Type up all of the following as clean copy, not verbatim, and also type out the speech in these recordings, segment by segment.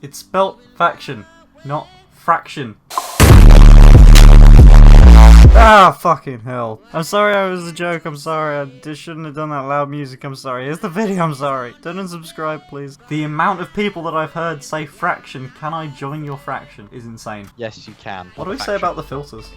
It's spelt faction, not fraction. Ah, fucking hell. I'm sorry I was a joke, I'm sorry. I just shouldn't have done that loud music, I'm sorry. Here's the video, I'm sorry. Don't unsubscribe, please. The amount of people that I've heard say fraction, can I join your fraction, is insane. Yes, you can. What do we say about the filters?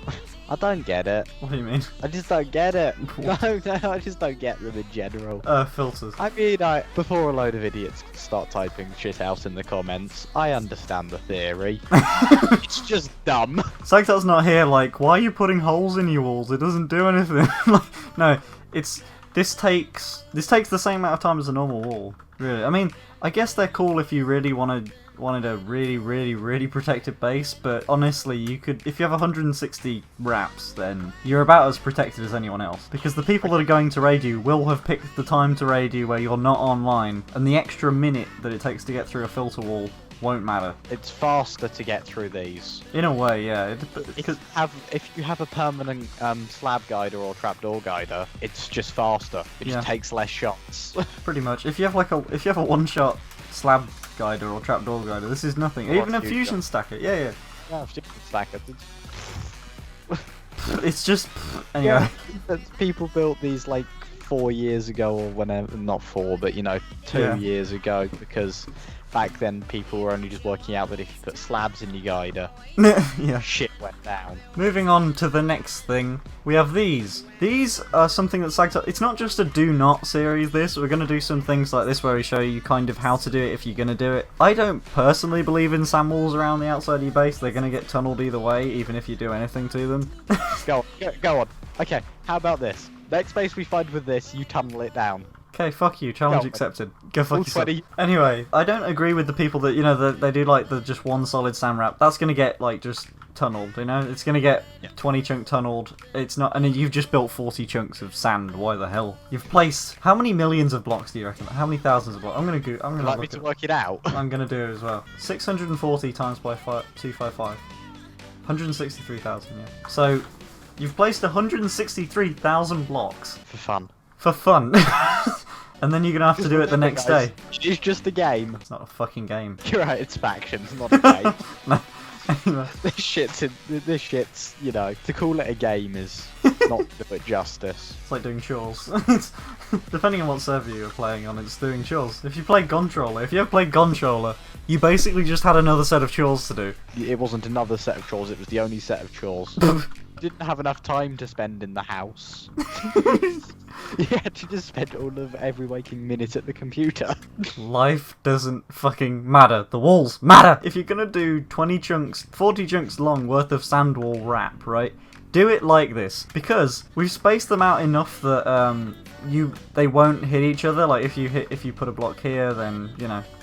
I don't get it. What do you mean? I just don't get it. No, I just don't get them in general. Filters. I mean, before a load of idiots start typing shit out in the comments, I understand the theory. It's just dumb. Psychot's not here, like, why are you putting holes in your walls? It doesn't do anything. Like, no, this takes the same amount of time as a normal wall. Really, I mean, I guess they're cool if you really wanted a really protected base, but honestly, you could, if you have 160 wraps, then you're about as protected as anyone else. Because the people that are going to raid you will have picked the time to raid you where you're not online, and the extra minute that it takes to get through a filter wall won't matter. It's faster to get through these. In a way, yeah. If you have a permanent slab guider or trapdoor guider, it's just faster. It just takes less shots. Pretty much. If you have a one-shot slab guider or trapdoor guider, this is nothing. Or even a fusion stacker, yeah. Yeah, fusion stacker. It's just anyway. Yeah, people built these like 4 years ago or whenever, not 4, but 2 years ago, because back then people were only just working out that if you put slabs in your guider, shit went down. Moving on to the next thing, we have these. These are something that's like, it's not just a do not series this, we're going to do some things like this where we show you kind of how to do it if you're going to do it. I don't personally believe in sand walls around the outside of your base, they're going to get tunneled either way, even if you do anything to them. Go on. Okay, how about this? Next base we find with this, you tunnel it down. Okay, fuck you. Challenge accepted. Go fuck yourself. Anyway, I don't agree with the people that, they do like the just one solid sand wrap. That's gonna get like just tunneled, It's gonna get 20 chunk tunneled. It's not, and you've just built 40 chunks of sand. Why the hell? You've placed how many millions of blocks do you reckon? How many thousands of blocks? I'm gonna like me to work it out. I'm gonna do it as well. 640 times by 255. 163,000. Yeah. So you've placed 163,000 blocks for fun. For fun. And then you're gonna have to do it the next day. It's just a game. It's not a fucking game. You're right, it's factions, not a game. No. Anyway. This shit's, to call it a game is not to do it justice. It's like doing chores. Depending on what server you're playing on, it's doing chores. If you play Gontroller, if you ever played Gontroller, you basically just had another set of chores to do. It wasn't another set of chores, it was the only set of chores. Didn't have enough time to spend in the house. You had to just spend every waking minute at the computer. Life doesn't fucking matter. The walls matter! If you're gonna do 20 chunks, 40 chunks long worth of sand wall wrap, right? Do it like this. Because we've spaced them out enough that they won't hit each other. Like if you put a block here, then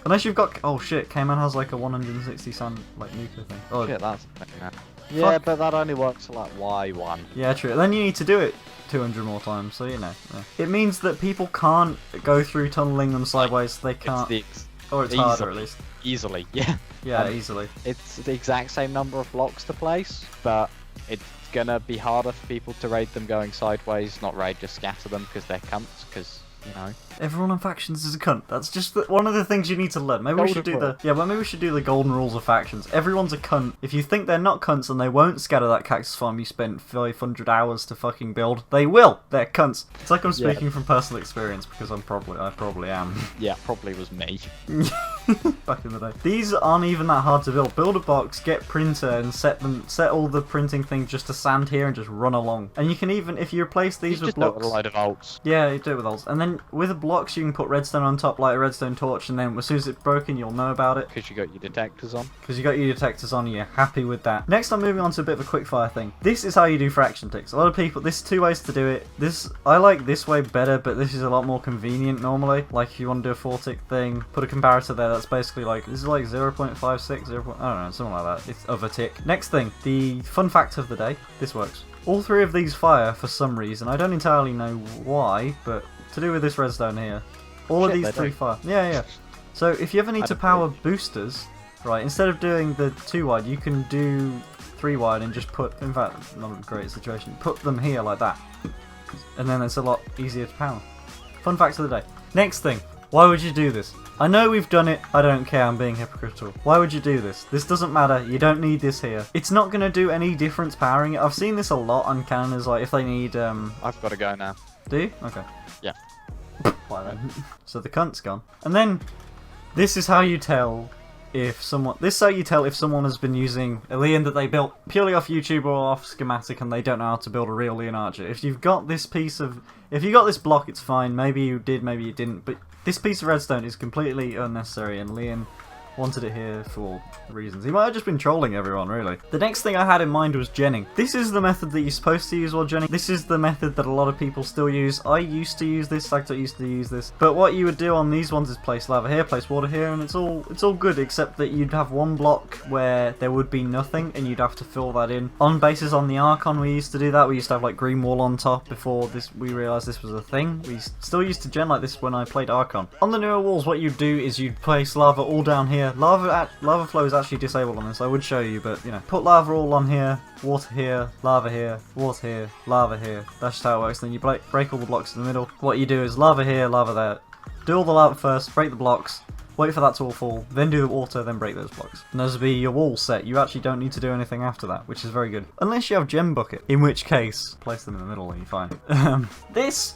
unless you've got, oh shit, Cayman has like a 160 sand like nuclear thing. Oh shit, that's yeah, but that only works for like Y1. Yeah, true. Then you need to do it 200 more times, so Yeah. It means that people can't go through tunneling them sideways. They can't. It's harder at least. Easily, yeah. Yeah, easily. It's the exact same number of blocks to place, but it's gonna be harder for people to raid them going sideways, not raid, just scatter them because they're cunts, because Everyone on factions is a cunt. That's just one of the things you need to learn. Maybe we should do the golden rules of factions. Everyone's a cunt. If you think they're not cunts and they won't scatter that cactus farm you spent 500 hours to fucking build, they will. They're cunts. It's like I'm speaking from personal experience because I probably am. Yeah, probably was me. Back in the day. These aren't even that hard to build. Build a box, get printer, and set all the printing things just to sand here and just run along. And you can even, if you replace these with blocks, do it with a load of alts. Yeah, you do it with alts. And then with the blocks, you can put redstone on top, like a redstone torch, and then as soon as it's broken, you'll know about it. Because you got your detectors on. You're happy with that. Next, I'm moving on to a bit of a quickfire thing. This is how you do fraction ticks. A lot of people, there's 2 ways to do it. I like this way better, but this is a lot more convenient normally. Like if you want to do a 4 tick thing, put a comparator there. That's basically like, this is like 0.56, 0. I don't know, something like that. It's of a tick. Next thing, the fun fact of the day. This works. All 3 of these fire for some reason. I don't entirely know why, but to do with this redstone here. All of these 3 fire. Yeah. So if you ever need to power boosters, right, instead of doing the 2 wide, you can do 3 wide and just put, in fact, not a great situation, put them here like that. And then it's a lot easier to power. Fun facts of the day. Next thing, why would you do this? I know we've done it. I don't care. I'm being hypocritical. Why would you do this? This doesn't matter. You don't need this here. It's not going to do any difference powering it. I've seen this a lot on cannons, like if they need... I've got to go now. Do you? Okay. Yeah. Why then? So the cunt's gone. And then, this is how you tell if someone... This is how you tell if someone has been using a Leon that they built purely off YouTube or off schematic and they don't know how to build a real Leon Archer. If you've got this piece of... If you got this block, it's fine. Maybe you did, maybe you didn't. But this piece of redstone is completely unnecessary and Leon wanted it here for reasons. He might have just been trolling everyone, really. The next thing I had in mind was genning. This is the method that you're supposed to use while genning. This is the method that a lot of people still use. I used to use this, Sagtot used to use this. But what you would do on these ones is place lava here, place water here, and it's all good, except that you'd have one block where there would be nothing, and you'd have to fill that in. On bases on the Archon, we used to do that. We used to have like green wall on top before this. We realised this was a thing. We still used to gen like this when I played Archon. On the newer walls, what you'd do is you'd place lava all down here. Lava flow is actually disabled on this. I would show you, but you know, put lava all on here, water here, lava here, water here, lava here. That's just how it works. Then you break all the blocks in the middle. What you do is lava here, lava there. Do all the lava first, break the blocks, wait for that to all fall, then do the water, then break those blocks. And those will be your wall set. You actually don't need to do anything after that, which is very good. Unless you have gem bucket, in which case, place them in the middle and you're fine. This,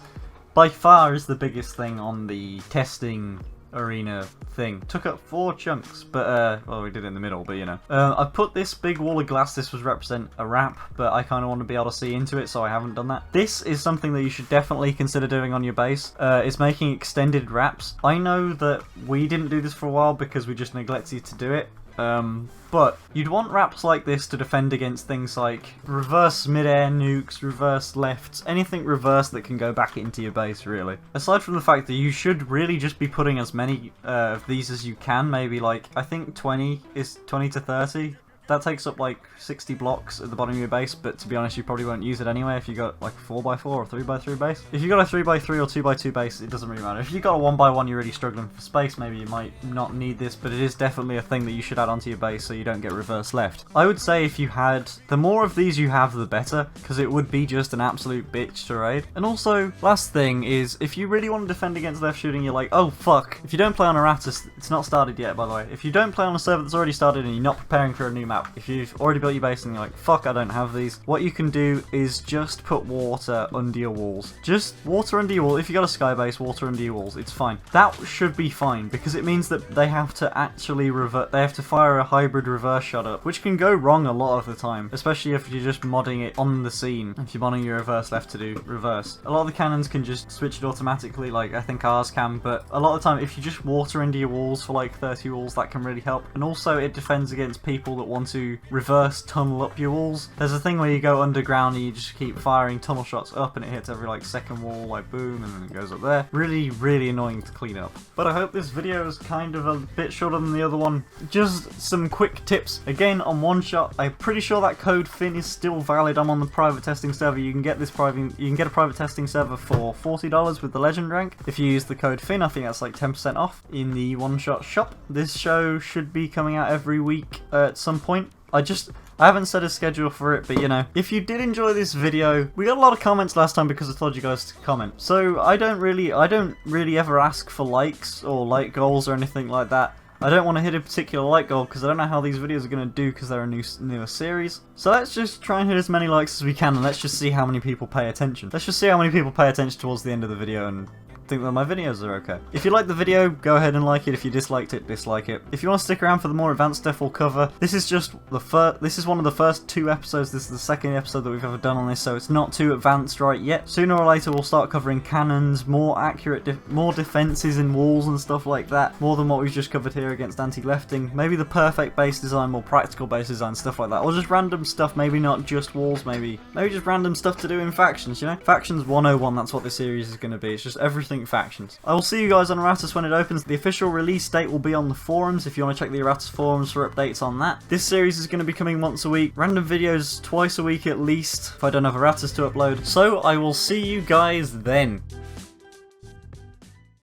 by far, is the biggest thing on the testing arena thing. Took up 4 chunks, but well, we did it in the middle, but you know. I put this big wall of glass. This was represent a wrap, but I kind of want to be able to see into it, so I haven't done that. This is something that you should definitely consider doing on your base. Is making extended wraps. I know that we didn't do this for a while because we just neglected to do it. But you'd want wraps like this to defend against things like reverse mid-air nukes, reverse lefts, anything reverse that can go back into your base, really. Aside from the fact that you should really just be putting as many of these as you can, maybe like, I think 20 to 30. That takes up like 60 blocks at the bottom of your base, but to be honest, you probably won't use it anyway if you got like a 4x4 or 3x3 base. If you got a 3x3 or 2x2 base, it doesn't really matter. If you got a 1x1, you're really struggling for space, maybe you might not need this, but it is definitely a thing that you should add onto your base so you don't get reverse left. I would say if you had, the more of these you have, the better, because it would be just an absolute bitch to raid. And also, last thing is, if you really want to defend against left shooting, you're like, oh fuck. If you don't play on Iratus, it's not started yet, by the way. If you don't play on a server that's already started and you're not preparing for a new map, if you've already built your base and you're like, fuck, I don't have these, what you can do is just put water under your walls. Just water under your wall. If you got a sky base, water under your walls, it's fine. That should be fine, because it means that they have to actually they have to fire a hybrid reverse shot up, which can go wrong a lot of the time, especially if you're just modding it on the scene. If you're modding your reverse left to do reverse. A lot of the cannons can just switch it automatically, like I think ours can, but a lot of the time, if you just water into your walls for like 30 walls, that can really help. And also, it defends against people that want to reverse tunnel up your walls. There's a thing where you go underground and you just keep firing tunnel shots up and it hits every like second wall, like boom, and then it goes up there. Really, really annoying to clean up. But I hope this video is kind of a bit shorter than the other one. Just some quick tips. Again, on one shot, I'm pretty sure that code Finn is still valid. I'm on the private testing server. You can get a private testing server for $40 with the legend rank. If you use the code Finn, I think that's like 10% off in the one shot shop. This show should be coming out every week at some point. I haven't set a schedule for it, but you know, if you did enjoy this video, we got a lot of comments last time because I told you guys to comment. So I don't really ever ask for likes or like goals or anything like that. I don't want to hit a particular like goal because I don't know how these videos are going to do because they're a newer series. So let's just try and hit as many likes as we can and let's just see how many people pay attention. Let's just see how many people pay attention towards the end of the video and think that my videos are okay. If you like the video, go ahead and like it. If you disliked it, dislike it. If you want to stick around for the more advanced stuff we'll cover, this is just this is one of the first 2 episodes. This is the second episode that we've ever done on this, so it's not too advanced right yet. Sooner or later we'll start covering cannons, more accurate, more defenses in walls and stuff like that, more than what we've just covered here against anti-lefting. Maybe the perfect base design, more practical base design, stuff like that. Or just random stuff, maybe not just walls, maybe just random stuff to do in factions, you know? Factions 101, that's what this series is going to be. It's just everything factions. I will see you guys on Iratus when it opens. The official release date will be on the forums if you want to check the Iratus forums for updates on that. This series is going to be coming once a week, random videos twice a week at least if I don't have Iratus to upload. So I will see you guys then.